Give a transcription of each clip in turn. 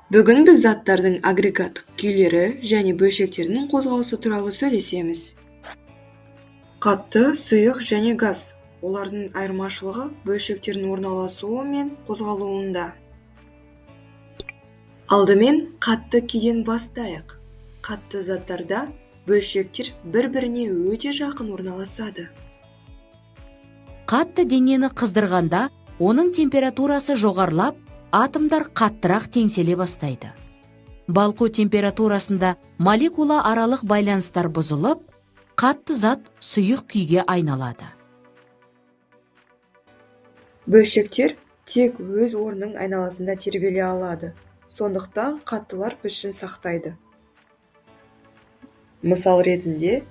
Бүгін біз заттардың агрегаттық күйлері және бөлшектердің қозғалысы туралы сөйлесеміз. Қатты, сұйық және газ. Олардың айырмашылығы бөлшектердің орналасуы мен қозғалуында. Алдымен қатты күйден бастайық. Қатты заттарда бөлшектер бір-біріне өте жақын орналасады. Қатты денені қыздырғанда, оның температурасы жоғарылап, атомдар қаттырақ теңселе бастайды. Балқу температурасында молекула аралық байланыстар бұзылып, қатты зат сұйық күйге айналады. Бөлшектер тек өз орнының айналасында тербеле алады. Сондықтан қаттылар пішін сақтайды. Мысал ретінде,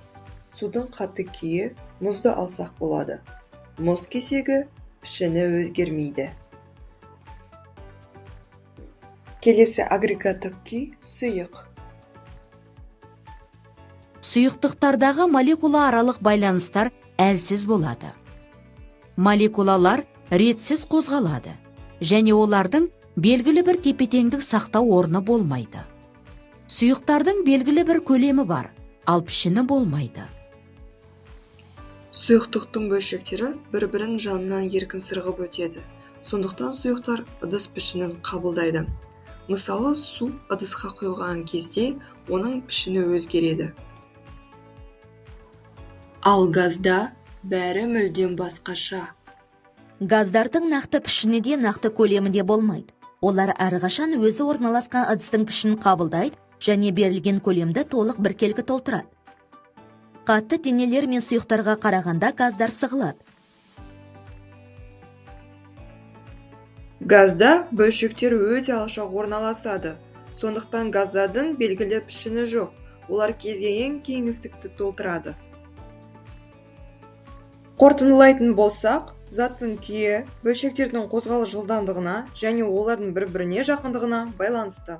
судың қатты күйі мұзды алсақ болады. Мұз кесегі пішіні өзгермейді. Келесі агрегаттық күй сұйық. Сұйықтықтардағы молекула аралық байланыстар әлсіз болады. Молекулалар ретсіз қозғалады, және олардың белгілі бір тепе-теңдік сақтау орны болмайды. Сұйықтардың белгілі бір көлемі бар, ал пішіні болмайды. Сұйықтықтың бөлшектері бір-бірінің жанынан еркін сырғып өтеді. Сондықтан сұйықтар ыдыс пішінін қабылдайды. Мысалы, су ыдысқа құйылған кезде оның пішіні өзгереді. Ал газда бәрі мүлдем басқаша. Газдардың нақты пішіні де нақты көлемінде болмайды. Олар әрқашан өзі орналасқан ыдыстың пішінін қабылдайды және берілген көлемді толық біркелкі толтырады. Қатты денелер мен сұйықтарға қарағанда газдар сығылады. Газда бөлшектер өте алшақ орналасады. Сондықтан газдардың белгілі пішіні жоқ. Олар кез келген кеңістікті толтырады. Қорытындылайтын болсақ, заттың күйі бөлшектердің қозғалыс жылдамдығына және олардың бір-біріне жақындығына байланысты.